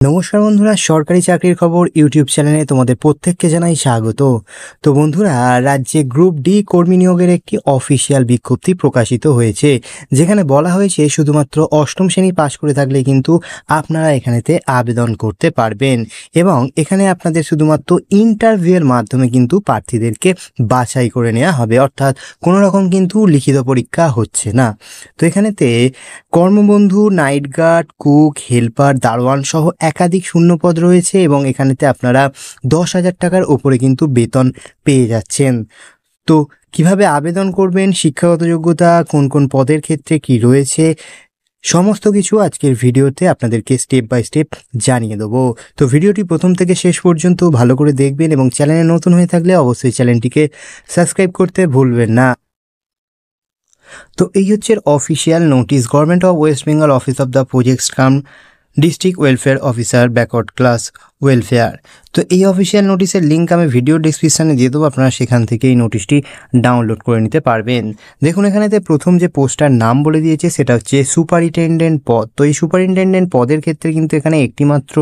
নমস্কার বন্ধুরা, সরকারি চাকরির খবর ইউটিউব চ্যানেলে তোমাদের প্রত্যেককে জানাই স্বাগত। তো বন্ধুরা, রাজ্যে গ্রুপ ডি কর্মী নিয়োগের একটি অফিসিয়াল বিজ্ঞপ্তি প্রকাশিত হয়েছে, যেখানে বলা হয়েছে শুধুমাত্র অষ্টম শ্রেণী পাশ করে থাকলে কিন্তু আপনারা এখানেতে আবেদন করতে পারবেন এবং এখানে আপনাদের শুধুমাত্র ইন্টারভিউয়ের মাধ্যমে কিন্তু প্রার্থীদেরকে বাছাই করে নেওয়া হবে, অর্থাৎ কোনো রকম কিন্তু লিখিত পরীক্ষা হচ্ছে না। তো এখানেতে কর্মবন্ধু, নাইট গার্ড, কুক, হেল্পার, দারোয়ান সহ একাধিক শূন্যপদ রয়েছে এবং এখানেতে আপনারা 10,000 টাকার ওপরে কিন্তু বেতন পেয়ে যাচ্ছেন। তো কিভাবে আবেদন করবেন, শিক্ষাগত যোগ্যতা, কোন কোন পদের ক্ষেত্রে কি রয়েছে, সমস্ত কিছু আজকের ভিডিওতে আপনাদেরকে স্টেপ বাই স্টেপ জানিয়ে দেবো। তো ভিডিওটি প্রথম থেকে শেষ পর্যন্ত ভালো করে দেখবেন এবং চ্যানেলে নতুন হয়ে থাকলে অবশ্যই চ্যানেলটিকে সাবস্ক্রাইব করতে ভুলবেন না। তো এই হচ্ছে official notice, government of West Bengal, office of the projects come district welfare officer, backward class welfare. তো এই অফিসিয়াল নোটিশের লিঙ্ক আমি ভিডিও ডিসক্রিপশানে দিয়ে দেবো, আপনারা সেখান থেকে এই নোটিশটি ডাউনলোড করে নিতে পারবেন। দেখুন এখানেতে প্রথম যে পোস্টটার নাম বলে দিয়েছে সেটা হচ্ছে সুপারিনটেনডেন্ট পদ। তো এই সুপারিনটেনডেন্ট পদের ক্ষেত্রে কিন্তু এখানে একটিমাত্র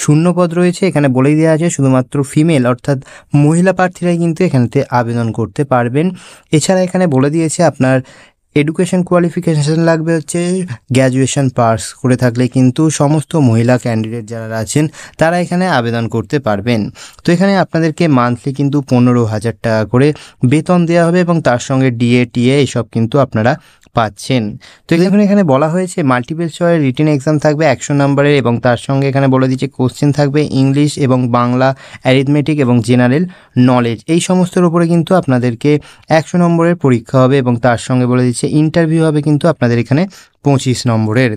শূন্য পদ রয়েছে। এখানে বলেই দেওয়া আছে শুধুমাত্র ফিমেল অর্থাৎ মহিলা প্রার্থীরাই কিন্তু এখানেতে আবেদন করতে পারবেন। এছাড়া এখানে বলে দিয়েছে আপনার এডুকেশন কোয়ালিফিকেশান লাগবে হচ্ছে গ্র্যাজুয়েশন পাস করে থাকলে কিন্তু সমস্ত মহিলা ক্যান্ডিডেট যারা আছেন তারা এখানে আবেদন করতে পারবেন। তো এখানে আপনাদেরকে মান্থলি কিন্তু 15,000 টাকা করে বেতন দেওয়া হবে এবং তার সঙ্গে ডিএ টিএ এসব কিন্তু আপনারা পাচ্ছেন। তো দেখুন এখানে বলা হয়েছে মাল্টিপল চয়েস রিটেন এক্সাম থাকবে 100 নম্বরের এবং তার সঙ্গে এখানে বলে দিচ্ছে কোশ্চেন থাকবে ইংলিশ এবং বাংলা, অ্যারিথমেটিক এবং জেনারেল নলেজ, এই সমস্তর উপরে কিন্তু আপনাদেরকে 100 নম্বরের পরীক্ষা হবে এবং তার সঙ্গে বলে দিচ্ছে ইন্টারভিউ হবে কিন্তু আপনাদের এখানে 25 নম্বরের।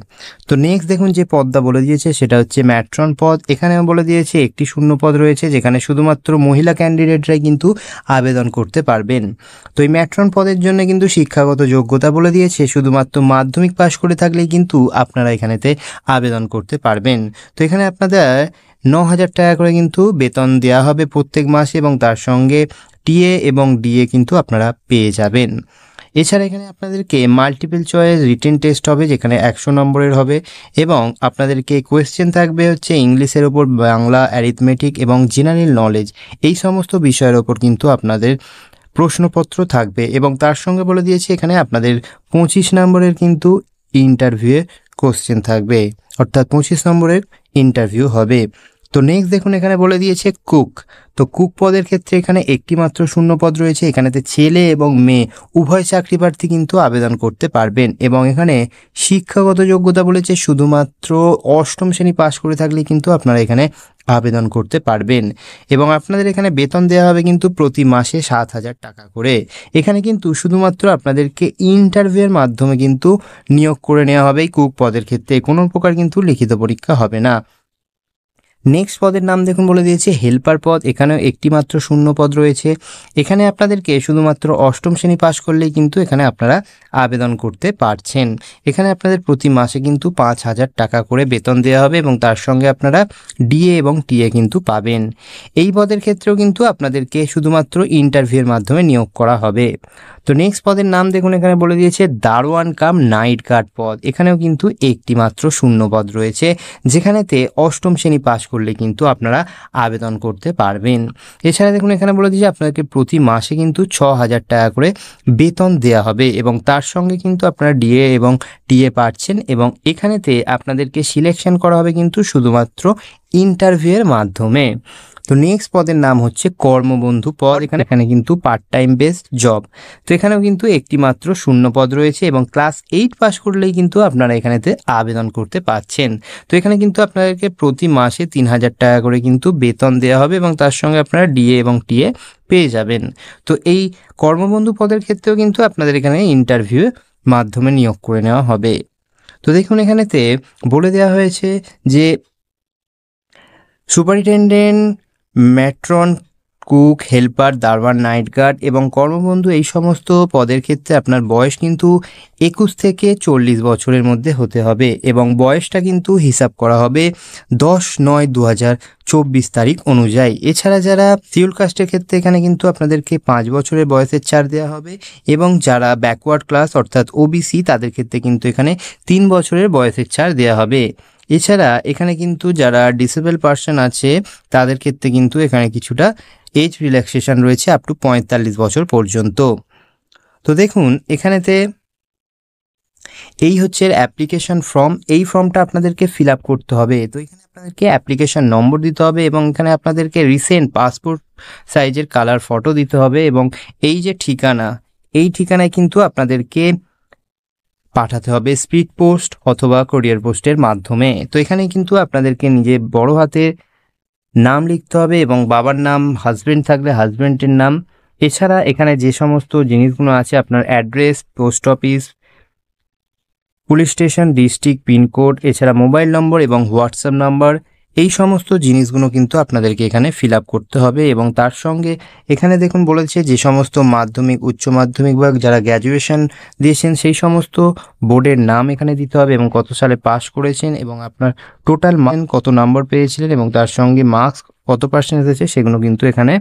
তো নেক্সট দেখুন যে পদটা বলে দিয়েছে সেটা হচ্ছে ম্যাট্রন পদ। এখানে বলে দিয়েছে একটি শূন্য পদ রয়েছে যেখানে শুধুমাত্র মহিলা ক্যান্ডিডেটরাই কিন্তু আবেদন করতে পারবেন। তো এই ম্যাট্রন পদের জন্য কিন্তু শিক্ষাগত যোগ্যতা বলে দিয়েছে শুধুমাত্র মাধ্যমিক পাশ করে থাকলেই কিন্তু আপনারা এখানেতে আবেদন করতে পারবেন। তো এখানে আপনাদের 9,000 টাকা করে কিন্তু বেতন দেওয়া হবে প্রত্যেক মাসে এবং তার সঙ্গে টিএ এবং ডিএ কিন্তু আপনারা পেয়ে যাবেন। এছাড়া এখানে আপনাদেরকে মাল্টিপল চয়েস রিটেন টেস্ট হবে যেখানে 100 নম্বরের হবে এবং আপনাদেরকে কোয়েশ্চেন থাকবে হচ্ছে ইংলিশের ওপর, বাংলা, অ্যারিথমেটিক এবং জেনারেল নলেজ, এই সমস্ত বিষয়ের ওপর কিন্তু আপনাদের প্রশ্নপত্র থাকবে এবং তার সঙ্গে বলে দিয়েছে এখানে আপনাদের 25 নম্বরের কিন্তু ইন্টারভিউয়ে কোশ্চেন থাকবে, অর্থাৎ 25 নম্বরের ইন্টারভিউ হবে। তো নেক্সট দেখুন এখানে বলে দিয়েছে কুক। তো কুক পদের ক্ষেত্রে এখানে একটি মাত্র শূন্য পদ রয়েছে। এখানেতে ছেলে এবং মেয়ে উভয় চাকরি প্রার্থী কিন্তু আবেদন করতে পারবেন এবং এখানে শিক্ষাগত যোগ্যতা বলেছে শুধুমাত্র অষ্টম শ্রেণী পাশ করে থাকলে কিন্তু আপনারা এখানে আবেদন করতে পারবেন এবং আপনাদের এখানে বেতন দেওয়া হবে কিন্তু প্রতি মাসে 7,000 টাকা করে। এখানে কিন্তু শুধুমাত্র আপনাদেরকে ইন্টারভিউয়ের মাধ্যমে কিন্তু নিয়োগ করে নেওয়া হবে এই কুক পদের ক্ষেত্রে, কোনো প্রকার কিন্তু লিখিত পরীক্ষা হবে না। নেক্সট পদের নাম দেখুন বলে দিয়েছে হেল্পার পদ। এখানেও একটি মাত্র শূন্য পদ রয়েছে। এখানে আপনাদেরকে শুধুমাত্র অষ্টম শ্রেণী পাশ করলেই কিন্তু এখানে আপনারা আবেদন করতে পারছেন। এখানে আপনাদের প্রতি মাসে কিন্তু 5,000 টাকা করে বেতন দেওয়া হবে এবং তার সঙ্গে আপনারা ডিএ এবং টিএ কিন্তু পাবেন। এই পদের ক্ষেত্রেও কিন্তু আপনাদেরকে শুধুমাত্র ইন্টারভিউয়ের মাধ্যমে নিয়োগ করা হবে। তো নেক্সট পদের নাম দেখুন এখানে বলে দিয়েছে দারোয়ান কাম নাইট গার্ড পদ। এখানেও কিন্তু একটি মাত্র শূন্য পদ রয়েছে যেখানেতে অষ্টম শ্রেণী পাশ করলে কিন্তু আপনারা আবেদন করতে পারবেন। এছাড়া দেখুন এখানে বলে দিয়েছে আপনাদেরকে প্রতি মাসে কিন্তু 6,000 টাকা করে বেতন দেওয়া হবে এবং তার সঙ্গে কিন্তু আপনারা ডিএ এবং টিএ পাচ্ছেন এবং এখানেতে আপনাদেরকে সিলেকশন করা হবে কিন্তু শুধুমাত্র ইন্টারভিউয়ের মাধ্যমে। তো নেক্সট পদের নাম হচ্ছে কর্মবন্ধু পদ। এখানে কিন্তু পার্ট টাইম বেসড জব। তো এখানেও কিন্তু একটি মাত্র শূন্য পদ রয়েছে এবং ক্লাস 8 পাস করলেই কিন্তু আপনারা এখানেতে আবেদন করতে পারছেন। তো এখানে কিন্তু আপনাদেরকে প্রতি মাসে 3,000 টাকা করে কিন্তু বেতন দেওয়া হবে এবং তার সঙ্গে আপনারা ডিএ এবং টিএ পেয়ে যাবেন। তো এই কর্মবন্ধু পদের ক্ষেত্রেও কিন্তু আপনাদের এখানে ইন্টারভিউ মাধ্যমে নিয়োগ করে নেওয়া হবে। তো দেখুন এখানেতে বলে দেওয়া হয়েছে যে সুপারিনটেনডেন্ট, ম্যাট্রন, কুক, হেল্পার, দারোয়ান, নাইট গার্ড এবং কর্মবন্ধু এই সমস্ত পদের ক্ষেত্রে আপনার বয়স কিন্তু 21 থেকে 40 বছরের মধ্যে হতে হবে এবং বয়সটা কিন্তু হিসাব করা হবে 10/9/2024 তারিখ অনুযায়ী। এছাড়া যারা শিডিউল কাস্টের ক্ষেত্রে এখানে কিন্তু আপনাদেরকে 5 বছরের বয়সের ছাড় দেওয়া হবে এবং যারা ব্যাকওয়ার্ড ক্লাস অর্থাৎ ওবিসি তাদের ক্ষেত্রে কিন্তু এখানে 3 বছরের বয়সের ছাড় দেওয়া হবে। এছাড়া এখানে কিন্তু যারা ডিসেবল পার্সন আছে তাদের ক্ষেত্রে কিন্তু এখানে কিছুটা এজ রিল্যাক্সেশন রয়েছে আপ টু 45 বছর পর্যন্ত। তো দেখুন এখানেতে এই হচ্ছে অ্যাপ্লিকেশন ফর্ম। এই ফর্মটা আপনাদেরকে ফিল আপ করতে হবে। তো এখানে আপনাদেরকে অ্যাপ্লিকেশন নম্বর দিতে হবে এবং এখানে আপনাদেরকে রিসেন্ট পাসপোর্ট সাইজের কালার ফটো দিতে হবে এবং এই যে ঠিকানা, এই ঠিকানায় কিন্তু আপনাদেরকে পাঠাতে হবে স্পিড পোস্ট অথবা কোরিয়ার পোস্টের মাধ্যমে। তো এখানে কিন্তু আপনাদেরকে নিজে বড় হাতের নাম লিখতে হবে এবং বাবার নাম, হাজব্যান্ড থাকলে হাজব্যান্ডের নাম। এছাড়া এখানে যে সমস্ত জিনিসগুলো আছে আপনার address, post office, police station, district, pincode, এছাড়া মোবাইল নম্বর এবং হোয়াটসঅ্যাপ নাম্বার, এই সমস্ত জিনিসগুলো কিন্তু আপনাদেরকে এখানে ফিল আপ করতে হবে। এবং তার সঙ্গে এখানে দেখুন বলেছে যে সমস্ত মাধ্যমিক, উচ্চ মাধ্যমিক বা যারা গ্র্যাজুয়েশন দিয়েছেন সেই সমস্ত বোর্ডের নাম এখানে দিতে হবে এবং কত সালে পাস করেছেন এবং আপনার টোটাল কত নম্বর পেয়েছিলেন এবং তার সঙ্গে মার্কস কত পার্সেন্ট এসেছে সেগুলো কিন্তু এখানে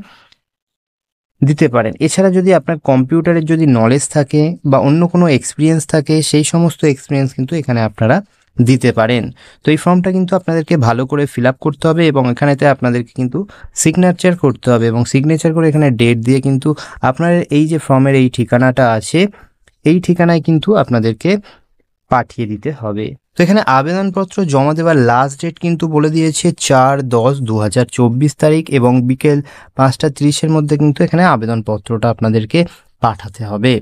দিতে পারেন। এছাড়া যদি আপনার কম্পিউটারের যদি নলেজ থাকে বা অন্য কোনো এক্সপিরিয়েন্স থাকে সেই সমস্ত এক্সপিরিয়েন্স কিন্তু এখানে আপনারা দিতে পারেন। তো এই ফর্মটা কিন্তু আপনাদেরকে ভালো করে ফিল আপ করতে হবে এবং এখানেতে আপনাদেরকে কিন্তু সিগনেচার করতে হবে এবং সিগনেচার করে এখানে ডেট দিয়ে কিন্তু আপনার এই যে ফর্মের এই ঠিকানাটা আছে এই ঠিকানায় কিন্তু আপনাদেরকে পাঠিয়ে দিতে হবে। তো এখানে আবেদনপত্র জমা দেওয়ার লাস্ট ডেট কিন্তু বলে দিয়েছে 4/10/2024 তারিখ এবং বিকেল 5:30-এর মধ্যে কিন্তু এখানে আবেদনপত্রটা আপনাদেরকে পাঠাতে হবে।